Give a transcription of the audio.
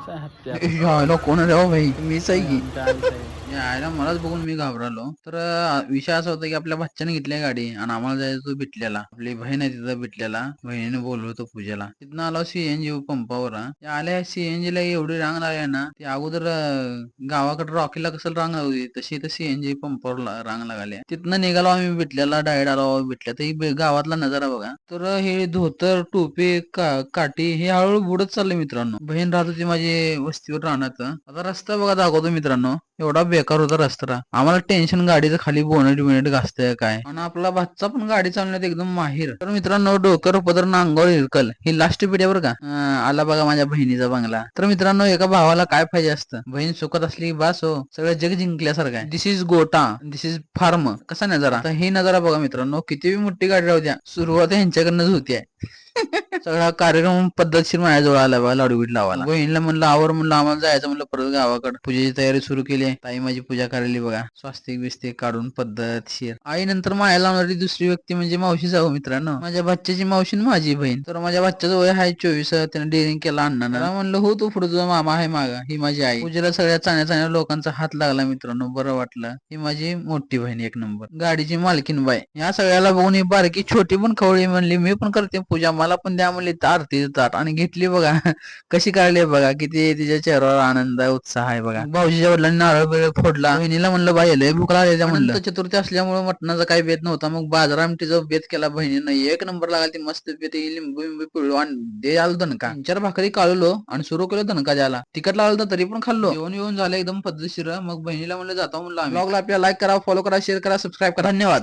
यायला कोण रे हो भाई, मीच आहे की. आमच्या यायला मलाच बघून मी घाबरलो. तर विषय असा होता की आपल्या भाच्याने घेतली गाडी आणि आम्हाला जायचं होतं बिटल्याला. आपली बहीण आहे तिथं बिटल्याला. बहिणीने बोलवतो पूजेला. तिथनं आलो सीएनजी पंपावर. आल्या सीएनजी ला एवढी रांग लागली ना, ती अगोदर गावाकडे रॉकीला कसं रांग लागली तशी इथं सीएनजी पंपावर रांग लागली. तिथनं निघालो आम्ही बिटल्याला, डायरेक्ट आलो बिटल्या. तर ही गावातला नजारा बघा. तर हे धोतर, टोपी, काठी हे हळूहळू बुडत चालले मित्रांनो. बहीण राहत होती माझी वस्तीवर राहण्यात. आता रस्ता बघा दाखवतो मित्रांनो. एवढा बेकार होता रस्ता. आम्हाला टेन्शन गाडीचं खाली बोनेट बिनेट घासतंय काय. आणि आपला भाचा पण गाडी चालवण्यात एकदम माहीर. तर मित्रांनो डोकर पदर अंगावर इरकल ही लास्ट पिढ्यावर का आला बघा माझ्या बहिणीचा बंगला. तर मित्रांनो एका भावाला काय पाहिजे असतं, बहीण सुखात असली बास हो, सगळं जग जिंकल्यासारखं आहे. दिस इज गोटा, दिस इज फार्म. कसा नजारा. आता ही नजारा बघा मित्रांनो, किती मोठी गाडी राहू द्या, सुरुवात ह्यांच्याकडनंच होती. सगळा कार्यक्रम पद्धतशीर माझ्याजवळ आला बघा लाडूबीट लावायला. बहिणीला म्हणलं आवर, म्हणलं आम्हाला जायचं, म्हणलं परत गावाकडे. पूजेची तयारी सुरू केली. ताई माझी पूजा करायली बघा, स्वास्तिक बिस्तिक काढून पद्धतशीर. आई नंतर माया लावणारी दुसरी व्यक्ती म्हणजे मावशी जाऊ मित्रांनो, माझ्या बच्च्याची मावशी माझी बहीण. तर माझ्या बच्च्याचं वय आहे 24. त्याने डेअरिंग केला अण्णांना. म्हणलं हो तू पुढे तुझा मामा आहे मागा. ही माझी आई. पूजेला सगळ्या चांगल्या चांगल्या लोकांचा हात लागला मित्रांनो, बरं वाटलं. ही माझी मोठी बहीण एक नंबर, गाडीची मालकीन बाई. या सगळ्याला बघून ही बारकी छोटी पण खवळी म्हणली मी पण करते पूजा, मला पण द्या म्हणली आरतीचं ताट. आणि घेतली बघा कशी काढली बघा, किती तिच्या चेहऱ्यावर आनंद उत्साह आहे बघा. भाऊजीच्या वडिलांनी नारळ बिरळ फोडला. बहिणीला म्हणलं बाई लय भूक लागली म्हणलं. चतुर्थी असल्यामुळे मटणाचा काही बेत नव्हता, मग बाजार आमटीचा बेत केला बहिणीनं. एक नंबर लागला ती मस्त बेत, लिंबू बिंबू पिळलो आणि दे आलो दणका. 4 भाकरी काढलो आणि सुरू केलं दणका द्यायला. तिकट लागलं तर तरी पण खाल्लो. येऊन झालं एकदम पद्धतशीर. मग बहिणीला म्हणलं जातो म्हणलं आम्ही. ब्लॉगला आपल्याला लाईक करा, फॉलो करा, शेअर करा, सबस्क्राईब करा. धन्यवाद.